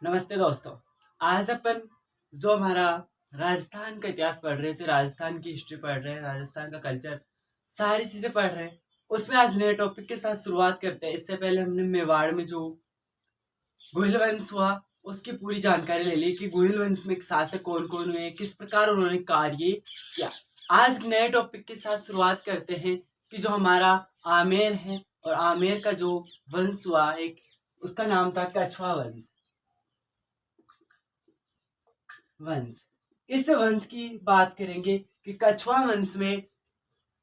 नमस्ते दोस्तों। आज अपन जो हमारा राजस्थान का इतिहास पढ़ रहे थे, राजस्थान की हिस्ट्री पढ़ रहे हैं, राजस्थान का कल्चर, सारी चीजें पढ़ रहे हैं। उसमें आज नए टॉपिक के साथ शुरुआत करते हैं। इससे पहले हमने मेवाड़ में जो गोहिल वंश हुआ उसकी पूरी जानकारी ले ली कि गोहिल वंश में शासक कौन कौन हुए, किस प्रकार उन्होंने कार्य किया। आज नए टॉपिक के साथ शुरुआत करते हैं कि जो हमारा आमेर है और आमेर का जो वंश हुआ, एक उसका नाम था कछवा वंश। इस वंश की बात करेंगे कि कछवा वंश में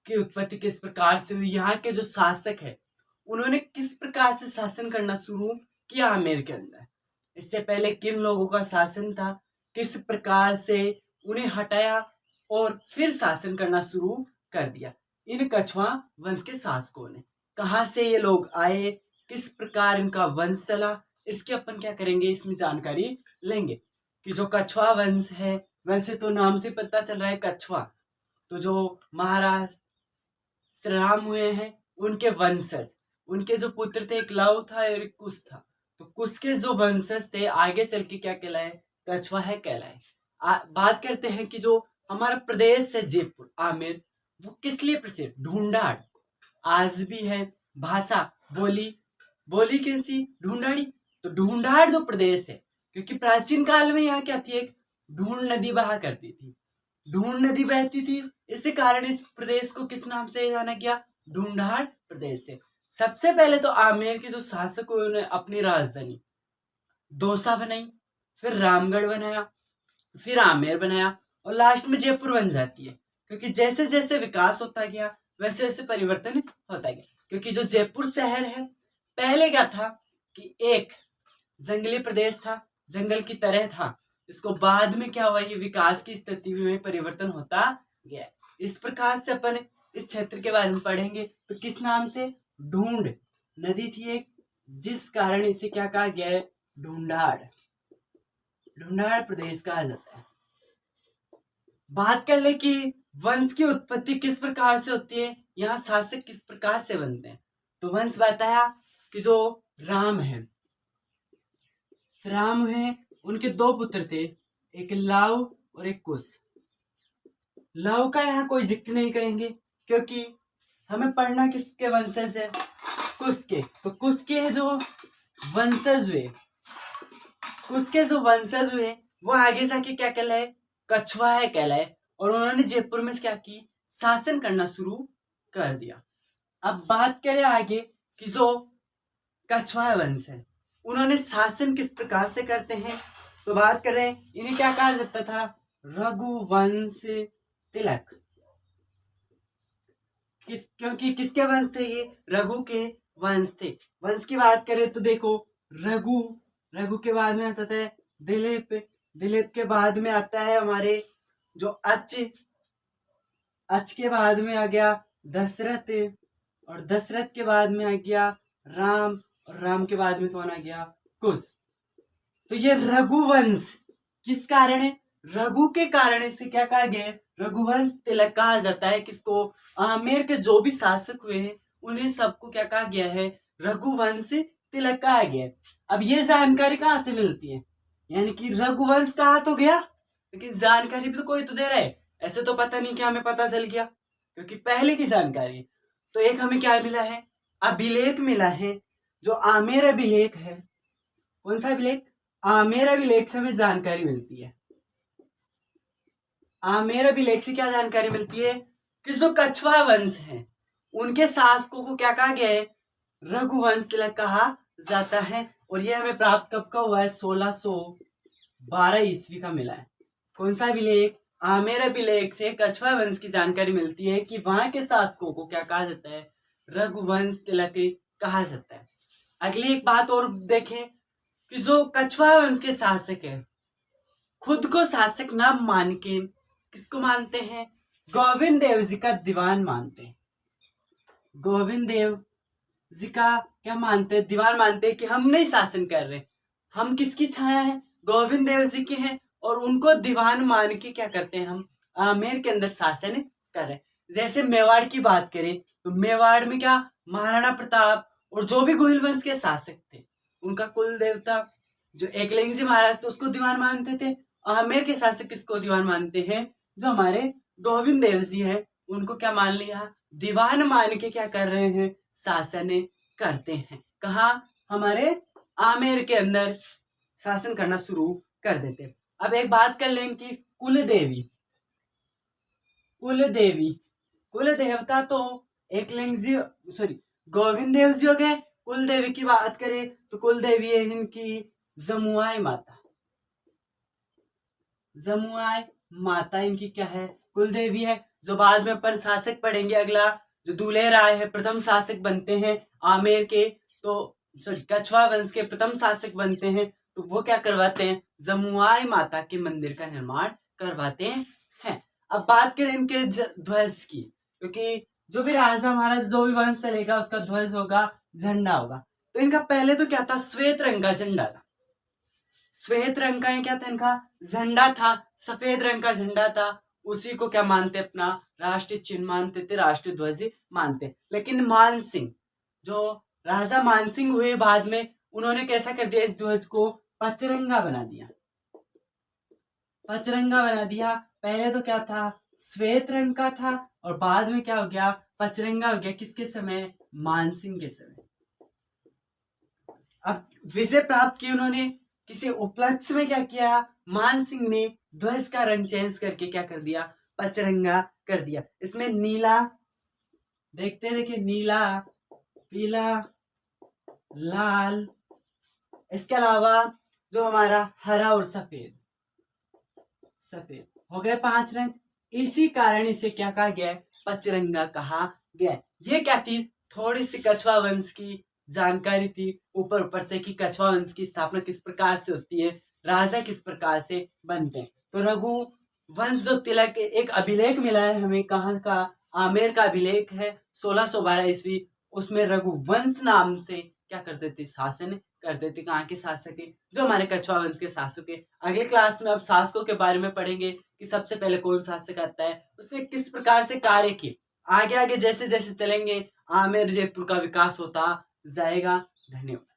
की उत्पत्ति किस प्रकार से हुई, यहाँ के जो शासक है उन्होंने किस प्रकार से शासन करना शुरू किया आमेर के अंदर, इससे पहले किन लोगों का शासन था, किस प्रकार से उन्हें हटाया और फिर शासन करना शुरू कर दिया। इन कछवा वंश के शासकों ने कहाँ से ये लोग आए, किस प्रकार इनका वंश चला, इसके अपन क्या करेंगे, इसमें जानकारी लेंगे कि जो कछवा वंश है, वैसे तो नाम से पता चल रहा है कछवा, तो जो महाराज श्री राम हुए हैं उनके वंशज, उनके जो पुत्र थे, एक लव था और एक कुश था, तो कुश के जो वंशज थे आगे चल के क्या कहलाए, कछवा है कहलाए। बात करते हैं कि जो हमारा प्रदेश है जयपुर आमेर, वो किस लिए प्रसिद्ध, ढूंढाड़ आज भी है, भाषा बोली बोली कैसी, ढूंढाड़ी। तो ढूंढाड़ जो प्रदेश है, क्योंकि प्राचीन काल में यहाँ क्या थी, एक ढूंढ नदी बहा करती थी, ढूंढ नदी बहती थी, इसी कारण इस प्रदेश को किस नाम से जाना गया, ढूंढाड़ प्रदेश से। सबसे पहले तो आमेर के जो शासक हुए उन्होंने अपनी राजधानी दौसा बनाई, फिर रामगढ़ बनाया, फिर आमेर बनाया और लास्ट में जयपुर बन जाती है। क्योंकि जैसे जैसे विकास होता गया वैसे वैसे परिवर्तन होता गया। क्योंकि जो जयपुर शहर है, पहले क्या था कि एक जंगली प्रदेश था, जंगल की तरह था, इसको बाद में क्या हुआ, ये विकास की स्थिति में परिवर्तन होता गया। इस प्रकार से अपन इस क्षेत्र के बारे में पढ़ेंगे। तो किस नाम से, ढूंढ नदी थी एक, जिस कारण इसे क्या कहा गया है, ढूंढाड़, ढूंढाड़ प्रदेश कहा जाता है। बात कर ले कि वंश की उत्पत्ति किस प्रकार से होती है, यहाँ शासक किस प्रकार से बनते हैं। तो वंश बताया कि जो राम है, राम है, उनके दो पुत्र थे, एक लव और एक कुश। लव का यहाँ कोई जिक्र नहीं करेंगे क्योंकि हमें पढ़ना किसके वंशज है, कुश के। तो कुश के जो वंशज हुए, कुश के जो वंशज हुए वो आगे जाके क्या कहलाए, कछवा है कहलाए। और उन्होंने जयपुर में क्या की, शासन करना शुरू कर दिया। अब बात करें आगे कि जो कछवा वंश है उन्होंने शासन किस प्रकार से करते हैं, तो बात करें इन्हें क्या कहा जाता था, रघुवंश तिलक। क्योंकि किसके वंश थे ये, रघु के वंश थे। वंश की बात करें तो देखो, रघु, रघु के बाद में आता है दिलीप, दिलीप के बाद में आता है हमारे जो अच, अच के बाद में आ गया दशरथ, और दशरथ के बाद में आ गया राम, और राम के बाद में कौन आ गया, कुश। तो ये रघुवंश किस कारण है, रघु के कारण इसे क्या कहा गया है, रघुवंश तिलक कहा जाता है। किसको, आमेर के जो भी शासक हुए हैं उन्हें सबको क्या कहा गया है, रघुवंश तिलक कहा गया है। अब ये जानकारी कहाँ से मिलती है, यानी कि रघुवंश कहा तो गया, लेकिन जानकारी भी तो कोई तो दे रहा है, ऐसे तो पता नहीं कि हमें पता चल गया क्योंकि पहले की जानकारी। तो एक हमें क्या मिला है, अभिलेख मिला है, जो आमेर अभिलेख है। कौन सा अभिलेख, आमेर अभिलेख से हमें जानकारी मिलती है। आमेर अभिलेख से क्या जानकारी मिलती है कि जो कछवा वंश है उनके शासकों को क्या कहा गया है, रघुवंश तिलक कहा जाता है। और यह हमें प्राप्त कब का हुआ है, 1612 ईस्वी का मिला है। कौन सा अभिलेख, आमेर अभिलेख से कछवा वंश की जानकारी मिलती है कि वहां के शासकों को क्या कहा जाता है, रघुवंश तिलक कहा जाता है। अगली एक बात और देखें कि जो कछवा वंश के शासक है, खुद को शासक ना मान के किसको मानते हैं, गोविंद देव जी का दीवान मानते हैं। गोविंद देव जी का क्या मानते हैं, दीवान मानते हैं कि हम नहीं शासन कर रहे, हम किसकी छाया है, गोविंद देव जी की है, और उनको दीवान मान के क्या करते हैं, हम आमेर के अंदर शासन कर रहे हैं। जैसे मेवाड़ की बात करें तो मेवाड़ में क्या, महाराणा प्रताप और जो भी गोहिल वंश के शासक थे उनका कुल देवता जो एकलिंगजी महाराज थे उसको दीवान मानते थे। आमेर के शासक किसको दीवान मानते हैं? जो हमारे गोविंद देव जी हैं उनको क्या मान लिया? दीवान मान के क्या कर रहे हैं? शासन करते हैं। कहा? हमारे आमेर के अंदर शासन करना शुरू कर देते हैं। अब एक बात कर लें कि कुल देवता तो एकलिंगजी गोविंद देव जी हो गए। कुल देवी की बात करें तो कुल देवी है इनकी जमुआई माता इनकी क्या है? कुल देवी है। जो बाद में अपन शासक पढ़ेंगे अगला, जो दूल्हे राय है प्रथम शासक बनते हैं आमेर के, तो कछवा वंश के प्रथम शासक बनते हैं। तो वो क्या करवाते हैं? जमुआई माता के मंदिर का निर्माण करवाते हैं। अब बात करें इनके ध्वज की, क्योंकि जो भी राजा महाराज जो भी वंश चलेगा उसका ध्वज होगा, झंडा होगा। तो इनका पहले तो क्या था? श्वेत रंग का झंडा था। श्वेत रंग का क्या था? इनका झंडा था। सफेद रंग का झंडा था। उसी को क्या मानते? अपना राष्ट्रीय चिन्ह मानते थे, राष्ट्रीय ध्वज मानते। लेकिन मानसिंह, जो राजा मानसिंह हुए बाद में, उन्होंने कैसा कर दिया? इस ध्वज को पचरंगा बना दिया। पहले तो क्या था? श्वेत रंग का था और बाद में क्या हो गया? पचरंगा हो गया। किसके समय? मानसिंह के समय। अब विजय प्राप्त की उन्होंने, किसी उपलक्ष्य में क्या किया? मानसिंह ने ध्वज का रंग चेंज करके क्या कर दिया? पचरंगा कर दिया। इसमें नीला, देखिए नीला, पीला, लाल, इसके अलावा जो हमारा हरा और सफेद हो गए 5 रंग। इसी कारण इसे क्या कहा गया? पचरंगा कहा गया। ये क्या थी? थोड़ी सी कछवा वंश की जानकारी थी ऊपर से, कि कछवा वंश की स्थापना किस प्रकार से होती है, राजा किस प्रकार से बनते हैं। तो रघु वंश जो तिलक, एक अभिलेख मिला है हमें, कहाँ का? आमेर का अभिलेख है 1612 ईस्वी। उसमें रघुवंश नाम से क्या करते थे? शासन करते थे। कहाँ के शासक है? जो हमारे कछवा वंश के शासक है। अगले क्लास में अब शासकों के बारे में पढ़ेंगे कि सबसे पहले कौन शासक आता है, उसने किस प्रकार से कार्य किए। आगे जैसे जैसे चलेंगे आमेर जयपुर का विकास होता जाएगा। धन्यवाद।